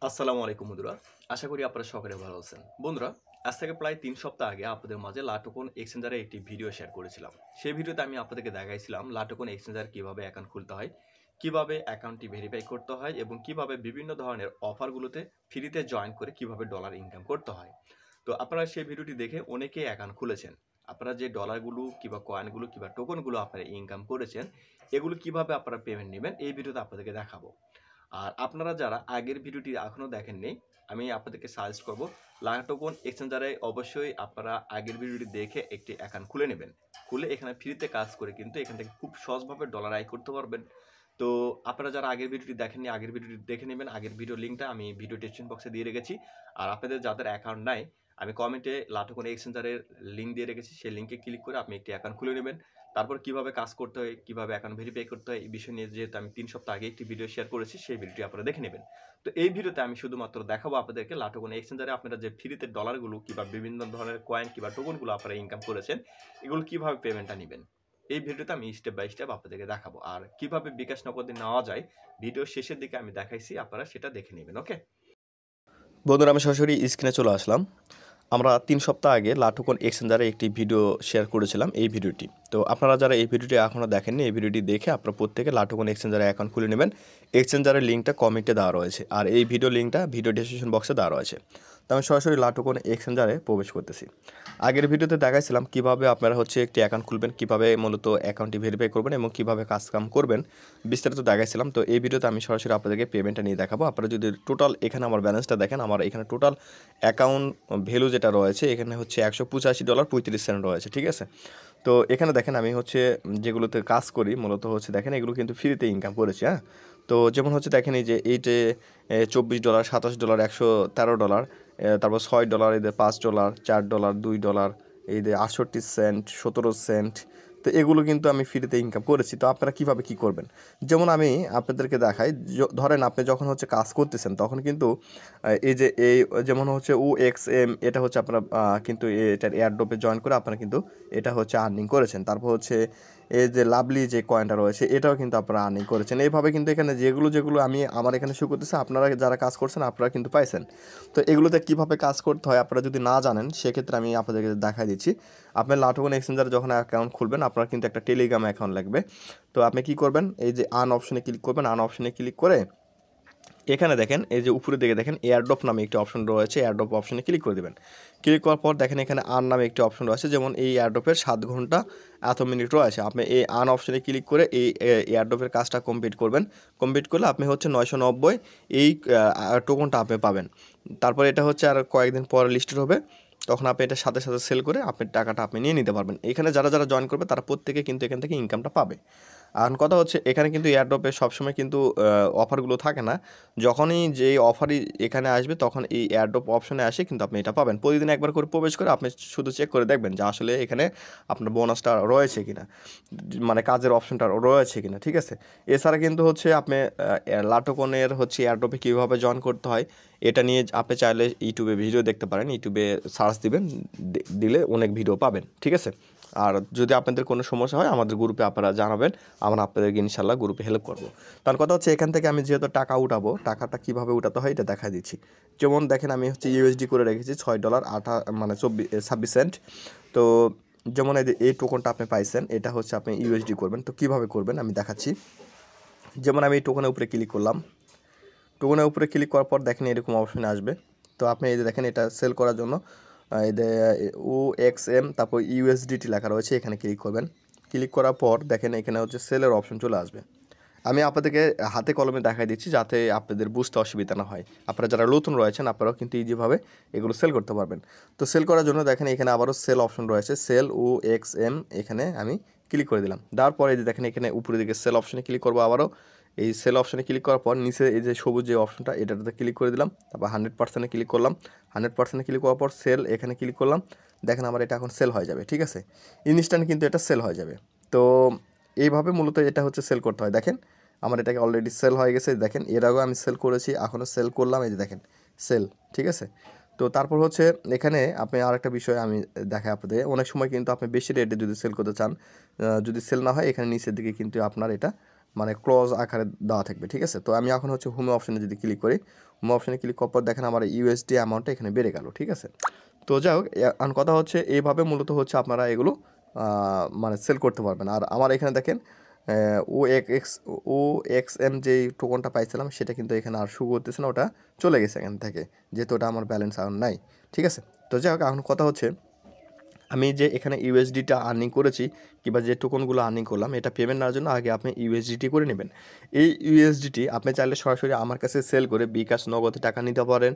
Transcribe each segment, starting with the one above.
আসসালামু আলাইকুম বন্ধুরা। আশা করি আপনারা সকলে ভালো আছেন। বন্ধুরা, আজ থেকে প্রায় ৩ সপ্তাহ আগে আপনাদের মাঝে লাটোকন এক্সচেঞ্জারে একটি ভিডিও শেয়ার করেছিলাম। সেই ভিডিওতে আমি আপনাদেরকে দেখাইছিলাম লাটোকন এক্সচেঞ্জার কিভাবে অ্যাকাউন্ট খুলতে হয়, কিভাবে অ্যাকাউন্টটি ভেরিফাই করতে হয় এবং কিভাবে বিভিন্ন ধরনের অফারগুলোতে ফ্রিতে জয়েন করে কিভাবে ডলার ইনকাম করতে হয়। তো আপনারা সেই ভিডিওটি দেখে অনেকেই অ্যাকাউন্ট খুলেছেন। আপনারা যে ডলারগুলো কিংবা কয়েনগুলো কিংবা টোকনগুলো আপনারা ইনকাম করেছেন, এগুলো কিভাবে আপনারা পেমেন্ট নেবেন এই ভিডিওতে আপনাদেরকে দেখাবো। আর আপনারা যারা আগের ভিডিওটি এখনও দেখেননি, আমি আপনাদেরকে সাজেস্ট করব লাটোকন এক্সচেঞ্জারে অবশ্যই আপনারা আগের ভিডিওটি দেখে একটি অ্যাকাউন্ট খুলে নেবেন। খুলে এখানে ফ্রিতে কাজ করে কিন্তু এখান থেকে খুব সহজভাবে ডলার আয় করতে পারবেন। তো আপনারা যারা আগের ভিডিওটি দেখেননি, আগের ভিডিওটি দেখে নেবেন। আগের ভিডিও লিঙ্কটা আমি ভিডিও ডেসক্রিপশন বক্সে দিয়ে রেখেছি। আর আপনাদের যাদের অ্যাকাউন্ট নাই, আমি কমেন্টে লাটোকন এক্সচেঞ্জারের লিঙ্ক দিয়ে রেখেছি। সেই লিঙ্কে ক্লিক করে আপনি একটি অ্যাকাউন্ট খুলে নেবেন। তারপর কিভাবে কাজ করতে হয়, কিভাবে অ্যাকাউন্ট ভেরিফাই করতে হয়, এই বিষয় নিয়ে যেহেতু আমি ৩ সপ্তাহ আগে একটি ভিডিও শেয়ার করেছি, সেই ভিডিওটি আপনারা দেখে নেবেন। তো এই ভিডিওতে আমি শুধুমাত্র দেখাবো আপনাদেরকে লাটোকন এক্সচেঞ্জারে আপনারা যে ফ্রিতে ডলারগুলো কিংবা বিভিন্ন ধরনের কয়েন কিংবা টোকনগুলো আপনারা ইনকাম করেছেন, এগুলো কিভাবে পেমেন্টটা নেবেন। এই ভিডিওতে আমি স্টেপ বাই স্টেপ আপনাদেরকে দেখাবো। আর কিভাবে বিকাশ নগদে নেওয়া যায়, ভিডিও শেষের দিকে আমি দেখাইছি, আপনারা সেটা দেখে নেবেন। ওকে বন্ধুরা, আমি সরাসরি স্ক্রিনে চলে আসলাম। আমরা ৩ সপ্তাহ আগে লাটোকন এক্সচেঞ্জারে একটি ভিডিও শেয়ার করেছিলাম, এই ভিডিওটি। তো আপনারা যারা এই ভিডিওটি এখনও দেখেননি, এই ভিডিওটি দেখে আপনারা প্রত্যেকে লাটোকন এক্সচেঞ্জারে অ্যাকাউন্ট খুলে নেবেন। এক্সচেঞ্জারের লিঙ্কটা কমেন্টে দেওয়া রয়েছে, আর এই ভিডিও লিঙ্কটা ভিডিও ডেসক্রিপশন বক্সে দেওয়া রয়েছে। তো আমি সরাসরি লাটোকন এক্সচেঞ্জারে প্রবেশ করতেছি। আগের ভিডিওতে দেখাইছিলাম কীভাবে আপনারা একটি অ্যাকাউন্ট খুলবেন, কীভাবে মূলত অ্যাকাউন্টটি ভেরিফাই করবেন এবং কীভাবে কাজকাম করবেন, বিস্তারিত দেখাইছিলাম। তো এই ভিডিওতে আমি সরাসরি আপনাদেরকে পেমেন্টটা নিয়ে দেখাবো। আপনারা যদি টোটাল এখানে আমার ব্যালেন্সটা দেখেন, আমার এখানে টোটাল অ্যাকাউন্ট ভ্যালু যেটা রয়েছে এখানে $185.35 রয়েছে, ঠিক আছে। তো এখানে দেখেন আমি যেগুলোতে কাজ করি মূলত দেখেন এগুলো কিন্তু ফ্রিতে ইনকাম করেছি, হ্যাঁ। তো যেমন দেখেন এই যে এইটে $24, $27, $113, তারপর $6, এদের $5, $4, $2, এই যে 68 সেন্ট, 17 সেন্ট। তো এগুলো কিন্তু আমি ফ্রিতে ইনকাম করেছি। তো আপনারা কীভাবে কী করবেন, যেমন আমি আপনাদেরকে দেখাই। ধরেন আপনি যখন কাজ করতেছেন তখন কিন্তু এই যেমন UXM, এটা আপনারা কিন্তু এটার এয়ারড্রপে জয়েন করে আপনারা কিন্তু এটা আর্নিং করেছেন। তারপর এই যে লাভলি যে কয়েনটা রয়েছে এটাও কিন্তু আপনারা আর্নিং করেছেন। এইভাবে কিন্তু এখানে যেগুলো আমি আমার এখানে শো করতেছে, আপনারা যারা কাজ করছেন আপনারা কিন্তু পাইছেন। তো এগুলোতে কীভাবে কাজ করতে হয় আপনারা যদি না জানেন, সেক্ষেত্রে আমি আপনাদেরকে দেখাই দিচ্ছি। আপনার লাটোকন এক্সচেঞ্জারে যখন অ্যাকাউন্ট খুলবেন, আপনার কিন্তু একটা টেলিগ্রাম অ্যাকাউন্ট লাগবে। তো আপনি কী করবেন, এই যে আন অপশনে ক্লিক করবেন। আন অপশনে ক্লিক করে এখানে দেখেন এই যে উপরের দিকে দেখেন এয়ারড্রপ নামে একটি অপশন রয়েছে, এয়ারড্রপ অপশনে ক্লিক করে দেবেন। ক্লিক করার পর দেখেন এখানে আন নামে একটি অপশন রয়েছে, যেমন এই এয়ারড্রপের 7 ঘন্টা এত মিনিট রয়েছে। আপনি এই আন অপশনে ক্লিক করে এই এয়ারড্রপের কাজটা কমপ্লিট করবেন। কমপ্লিট করলে আপনি 990 এই টোকনটা আপনি পাবেন। তারপর এটা আর কয়েকদিন পর লিস্টেড হবে, তখন আপনি এটার সাথে সাথে সেল করে আপনার টাকাটা আপনি নিয়ে নিতে পারবেন। এখানে যারা যারা জয়েন করবে তারা প্রত্যেকে কিন্তু এখান থেকে ইনকামটা পাবে। আর কথা এখানে কিন্তু এয়ারড্রপে সবসময় কিন্তু অফারগুলো থাকে না। যখনই যেই অফারই এখানে আসবে তখন এই এয়ারড্রপ অপশনে আসে কিন্তু আপনি এটা পাবেন। প্রতিদিন একবার করে প্রবেশ করে আপনি শুধু চেক করে দেখবেন যে আসলে এখানে আপনার বোনাসটা রয়েছে কিনা, মানে কাজের অপশনটা রয়েছে কিনা, ঠিক আছে। এছাড়া কিন্তু আপনি লাটোকনের এয়ারড্রপে কীভাবে জয়েন করতে হয় এটা নিয়ে আপনি চাইলে ইউটিউবে ভিডিও দেখতে পারেন। ইউটিউবে সার্চ দিবেন, দিলে অনেক ভিডিও পাবেন, ঠিক আছে। আর যদি আপনাদের কোনো সমস্যা হয় আমাদের গ্রুপে আপনারা জানাবেন, আমরা আপনাদেরকে ইনশাল্লাহ গ্রুপে হেল্প করবো। তার কথা এখান থেকে আমি যেহেতু টাকা উঠাবো, টাকাটা কীভাবে উঠাতে হয় এটা দেখা দিচ্ছি। যেমন দেখেন আমি ইউএসডি করে রেখেছি $6.26। তো যেমন এই টোকনটা আপনি পাইছেন, এটা আপনি ইউএসডি করবেন। তো কীভাবে করবেন আমি দেখাচ্ছি। যেমন আমি এই টোকনের উপরে ক্লিক করলাম। টোকনের উপরে ক্লিক করার পর দেখেন এরকম অপশনে আসবে। তো আপনি এই যে দেখেন এটা সেল করার জন্য এই যে UXM তারপর USDT লেখা রয়েছে, এখানে ক্লিক করবেন। ক্লিক করার পর দেখেন এখানে সেলের অপশন চলে আসবে। আমি আপনাদেরকে হাতে কলমে দেখাই দিচ্ছি যাতে আপনাদের বুঝতে অসুবিধা না হয়। আপনারা যারা নতুন রয়েছেন আপনারাও কিন্তু ইজিভাবে এগুলো সেল করতে পারবেন। তো সেল করার জন্য দেখেন এখানে আবারও সেল অপশন রয়েছে, সেল UXM, এখানে আমি ক্লিক করে দিলাম। দেওয়ার পরে যে দেখেন এখানে উপরের দিকে সেল অপশনে ক্লিক করবো। আবারও এই সেল অপশনে ক্লিক করার পর নিচে এই যে সবুজ যে অপশনটা এটাতে ক্লিক করে দিলাম। তারপর 100% ক্লিক করলাম। 100% ক্লিক করার পর সেল এখানে ক্লিক করলাম। দেখেন আমার এটা এখন সেল হয়ে যাবে, ঠিক আছে। ইনস্ট্যান্ট কিন্তু এটা সেল হয়ে যাবে। তো এইভাবে মূলত এটা সেল করতে হয়। দেখেন আমার এটাকে অলরেডি সেল হয়ে গেছে। দেখেন এর আগেও আমি সেল করেছি, এখনও সেল করলাম, এই যে দেখেন সেল, ঠিক আছে। তো তারপর এখানে আপনি আরেকটা বিষয় আমি দেখাই আপনাদের। অনেক সময় কিন্তু আপনি বেশি রেটে যদি সেল করতে চান, যদি সেল না হয় এখানে নিচের দিকে কিন্তু আপনার এটা মানে ক্লজ আকারে দেওয়া থাকবে, ঠিক আছে। তো আমি এখন হচ্ছে হোম অপশনে যদি ক্লিক করি, হোম অপশনে ক্লিক করার পর দেখেন আমার ইউএসডি অ্যামাউন্টটা এখানে বেড়ে গেল, ঠিক আছে। তো যাই হোক, এখন কথা হচ্ছে এইভাবে মূলত হচ্ছে আপনারা এগুলো মানে সেল করতে পারবেন। আর আমার এখানে দেখেন ও এক্স ও এক্স এম যেই টোকনটা পাইছিলাম সেটা কিন্তু এখানে আর শো করতেছে না, ওটা চলে গেছে এখান থেকে, যেহেতু ওটা আমার ব্যালেন্স আর নাই, ঠিক আছে। তো যাই হোক, এখন কথা হচ্ছে আমি যে এখানে ইউএসডিটা আর্নিং করেছি কিংবা যে টোকনগুলো আর্নিং করলাম, এটা পেমেন্ট নেওয়ার জন্য আগে আপনি ইউএসডিটি করে নেবেন। এই ইউএসডিটি আপনি চাইলে সরাসরি আমার কাছে সেল করে বিকাশ নগদে টাকা নিতে পারেন,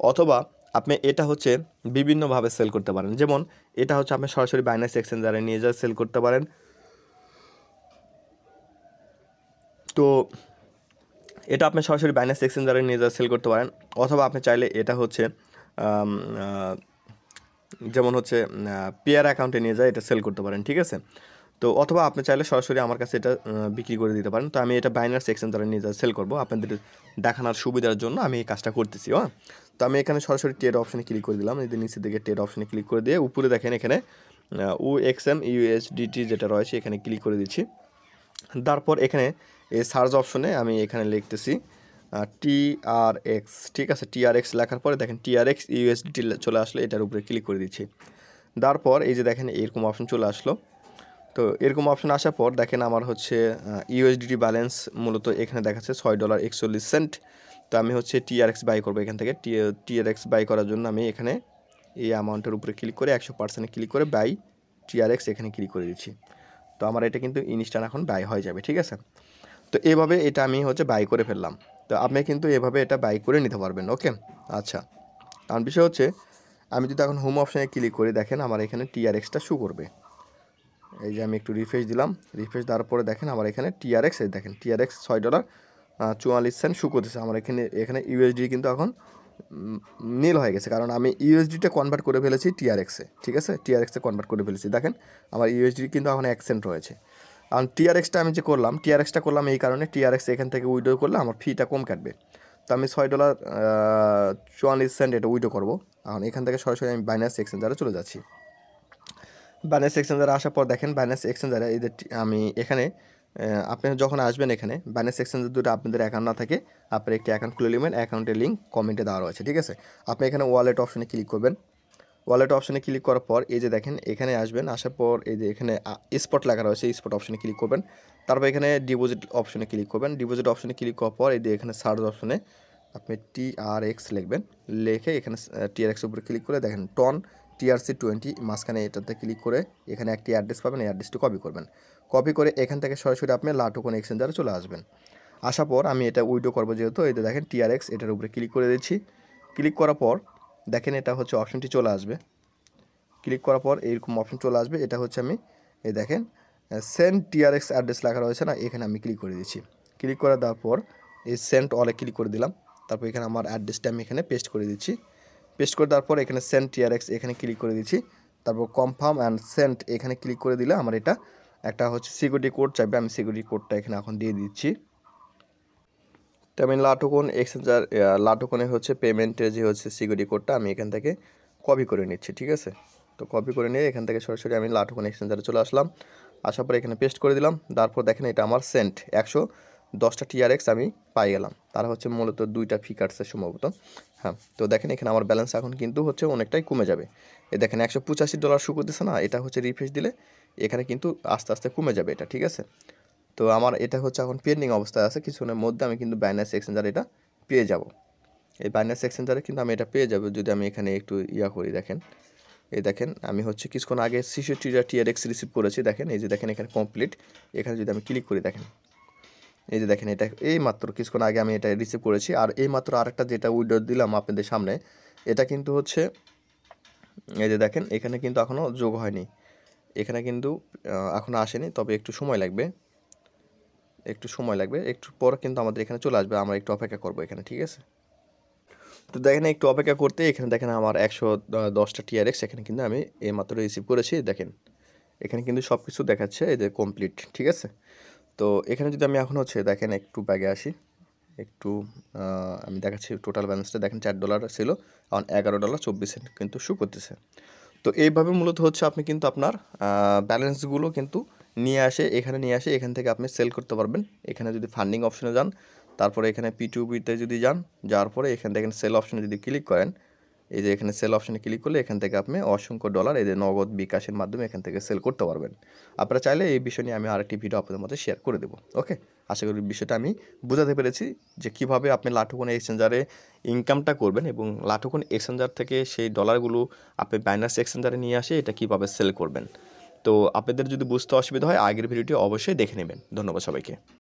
অথবা আপনি এটা হচ্ছে বিভিন্নভাবে সেল করতে পারেন। যেমন এটা হচ্ছে আপনি সরাসরি বাইন্যান্স এক্সচেঞ্জারে নিয়ে যা সেল করতে পারেন। তো এটা আপনি সরাসরি বাইন্যান্স এক্সচেঞ্জারে নিয়ে যা সেল করতে পারেন, অথবা আপনি চাইলে এটা হচ্ছে যেমন হচ্ছে পেয়ার অ্যাকাউন্টে নিয়ে যায় এটা সেল করতে পারেন, ঠিক আছে। তো অথবা আপনি চাইলে সরাসরি আমার কাছে এটা বিক্রি করে দিতে পারেন। তো আমি এটা বাইন্যান্স এক্সচেঞ্জারে নিয়ে যা সেল করবো আপনাদের দেখানোর সুবিধার জন্য আমি এই কাজটা করতেছি। হ্যাঁ, তো আমি এখানে সরাসরি ট্রেড অপশনে ক্লিক করে দিলাম, এই যে নিচের দিকে ট্রেড অপশনে ক্লিক করে দিয়ে উপরে দেখেন এখানে UXM USDT যেটা রয়েছে এখানে ক্লিক করে দিচ্ছি। তারপর এখানে এই সার্চ অপশনে আমি এখানে লিখতেছি TRX, ঠিক আছে। TRX লেখার পরে দেখেন TRX USDT চলে আসলো, এটার উপরে ক্লিক করে দিচ্ছি। তারপর এই যে দেখেন এরকম অপশন চলে আসলো। তো এরকম অপশন আসার পর দেখেন আমার হচ্ছে ইউএসডিটি ব্যালেন্স মূলত এখানে দেখাচ্ছে $6.41। তো আমি হচ্ছে TRX বাই করবো এখান থেকে। TRX বাই করার জন্য আমি এখানে এই অ্যামাউন্টের উপরে ক্লিক করে 100% ক্লিক করে বাই TRX এখানে ক্লিক করে দিচ্ছি। তো আমার এটা কিন্তু ইনস্ট্যান্ট এখন বাই হয়ে যাবে, ঠিক আছে। তো এভাবে এটা আমি হচ্ছে বাই করে ফেললাম। তো আপনি কিন্তু এভাবে এটা বাই করে নিতে পারবেন, ওকে। আচ্ছা, কারণ বিষয় হচ্ছে আমি যদি এখন হোম অপশানে ক্লিক করি দেখেন আমার এখানে TRXটা শো করবে। এই যে আমি একটু রিফ্রেশ দিলাম, রিফ্রেশ দেওয়ার পরে দেখেন আমার এখানে TRX, এই দেখেন TRX $6.44 শো করতেছে। আমার এখানে ইউএসডি কিন্তু এখন নীল হয়ে গেছে, কারণ আমি ইউএসডিটা কনভার্ট করে ফেলেছি TRXে, ঠিক আছে। TRXে কনভার্ট করে ফেলেছি, দেখেন আমার ইউএসডি কিন্তু এখন $1 রয়েছে। কারণ TRXটা আমি যে করলাম, TRXটা করলাম এই কারণে, TRX এখান থেকে উইড্রো করলে আমার ফিটা কম কাটবে। তো আমি $6.44 এটা উইড্রো করবো। এখন এখান থেকে সরাসরি আমি বাইন্যান্স এক্সচেঞ্জারে চলে যাচ্ছি। বাইন্যান্স এক্সচেঞ্জারে আসার পর দেখেন বাইন্যান্স এক্সচেঞ্জারে এই যে আমি এখানে আপনি যখন আসবেন এখানে বাইন্যান্স এক্সচেঞ্জার দুটো আপনাদের অ্যাকাউন্ট না থাকে, আপনি একটি অ্যাকাউন্ট খুলে নেবেন। অ্যাকাউন্টের লিঙ্ক কমেন্টে দেওয়া রয়েছে, ঠিক আছে। আপনি এখানে ওয়ালেট অপশনে ক্লিক করবেন। ওয়ালেট অপশনে ক্লিক করার পর এই যে দেখেন এখানে আসবেন, আসার পর এই যে এখানে স্পট লেখা রয়েছে, স্পট অপশনে ক্লিক করবেন। তারপর এখানে ডিপোজিট অপশনে ক্লিক করবেন। ডিপোজিট অপশনে ক্লিক করার পর এই যে এখানে সার্চ অপশনে আপনি TRX লিখবেন, লিখে এখানে TRX উপরে ক্লিক করে দেখেন TRC20 মাঝখানে এটাতে ক্লিক করে এখানে একটি অ্যাড্রেস পাবেন, এই অ্যাড্রেসটি কপি করবেন। কপি করে এখান থেকে সরাসরি আপনি লাটোকন এক্সচেঞ্জারে চলে আসবেন। আসার পর আমি এটা উইড্রো করবো, যেহেতু এই যে দেখেন TRX এটার উপরে ক্লিক করে দিচ্ছি। ক্লিক করার পর দেখেন এটা হচ্ছে অপশনটি চলে আসবে। ক্লিক করার পর এইরকম অপশন চলে আসবে, এটা হচ্ছে আমি এই দেখেন সেন্ড TRX অ্যাড্রেস লেখা রয়েছে না, এখানে আমি ক্লিক করে দিচ্ছি। ক্লিক করে দেওয়ার পর এই সেন্ড অলে ক্লিক করে দিলাম। তারপর এখানে আমার অ্যাড্রেসটা আমি এখানে পেস্ট করে দিচ্ছি। পেস্ট করে দেওয়ার পর এখানে সেন্ড TRX এখানে ক্লিক করে দিচ্ছি। তারপর কনফার্ম অ্যান্ড সেন্ড এখানে ক্লিক করে দিলে আমার এটা একটা হচ্ছে সিকিউরিটি কোড চাইবে, আমি সিকিউরিটি কোডটা এখানে এখন দিয়ে দিচ্ছি। তো আমি লাটোকনের হচ্ছে পেমেন্টের যে হচ্ছে সিকিউরিটি কোডটা আমি এখান থেকে কপি করে নিচ্ছি, ঠিক আছে। তো কপি করে নিয়ে এখান থেকে সরাসরি আমি লাটোকন এক্সচেঞ্জারে চলে আসলাম। আসার পরে এখানে পেস্ট করে দিলাম। তারপর দেখেন এটা আমার সেন্ট 110টা TRX আমি পাই গেলাম। তারা হচ্ছে মূলত 2টা ফি কাটছে সম্ভবত। হ্যাঁ, তো দেখেন এখানে আমার ব্যালেন্স এখন কিন্তু হচ্ছে অনেকটাই কমে যাবে। এই দেখেন $185 শো করতেছে না, এটা হচ্ছে রিফ্রেশ দিলে এখানে কিন্তু আস্তে আস্তে কমে যাবে এটা, ঠিক আছে। তো আমার এটা হচ্ছে এখন পেন্ডিং অবস্থায় আছে, কিছুক্ষণের মধ্যে আমি কিন্তু বাইন্যান্স এক্সচেঞ্জারে এটা পেয়ে যাব। এই বাইন্যান্স এক্সচেঞ্জারে কিন্তু আমি এটা পেয়ে যাবো যদি আমি এখানে একটু করি। দেখেন এই দেখেন আমি হচ্ছে কিছুক্ষণ আগে 66টা TRX রিসিভ করেছি। দেখেন এই যে দেখেন এখানে কমপ্লিট, এখানে যদি আমি ক্লিক করি দেখেন এই যে দেখেন এটা এই মাত্র কিছুক্ষণ আগে আমি এটা রিসিভ করেছি। আর এই মাত্র আরেকটা যেটা উইড্রো দিলাম আপনাদের সামনে, এটা কিন্তু হচ্ছে এই যে দেখেন এখানে কিন্তু এখনও যোগ হয়নি, এখানে কিন্তু এখনও আসেনি, তবে একটু সময় লাগবে, একটু পর কিন্তু আমাদের এখানে চলে আসবে। আমরা একটু অপেক্ষা করবো এখানে, ঠিক আছে। তো দেখেন একটু অপেক্ষা করতে এখানে দেখেন আমার 110টা TRX এখানে কিন্তু আমি এইমাত্র রিসিভ করেছি। দেখেন এখানে কিন্তু সব কিছু দেখাচ্ছে এই যে কমপ্লিট, ঠিক আছে। তো এখানে যদি আমি এখন হচ্ছে দেখেন একটু ব্যাগে আসি, একটু আমি দেখাচ্ছি টোটাল ব্যালেন্সটা। দেখেন $4 ছিল, এখন $11.24 কিন্তু শো করতেছে। তো এইভাবে মূলত হচ্ছে আপনি কিন্তু আপনার ব্যালেন্সগুলো কিন্তু এখানে নিয়ে আসে এখান থেকে আপনি সেল করতে পারবেন। এখানে যদি ফান্ডিং অপশনে যান, তারপরে এখানে P2P-তে যদি যান, যাওয়ার পরে এখান থেকে সেল অপশনে যদি ক্লিক করেন, এই যে এখানে সেল অপশনে ক্লিক করলে এখান থেকে আপনি অসংখ্য ডলার এই যে নগদ বিকাশের মাধ্যমে এখান থেকে সেল করতে পারবেন। আপনারা চাইলে এই বিষয় নিয়ে আমি আরেকটি ভিডিও আপনাদের মধ্যে শেয়ার করে দেবো। ওকে, আশা করি বিষয়টা আমি বোঝাতে পেরেছি যে কীভাবে আপনি লাটোকন এক্সচেঞ্জারে ইনকামটা করবেন এবং লাটোকন এক্সচেঞ্জার থেকে সেই ডলারগুলো আপনি বাইনান্স এক্সচেঞ্জারে নিয়ে আসে এটা কীভাবে সেল করবেন। তো আপনাদের যদি বুঝতে অসুবিধা হয় আগের ভিডিওটি অবশ্যই দেখে নেবেন। ধন্যবাদ সবাইকে।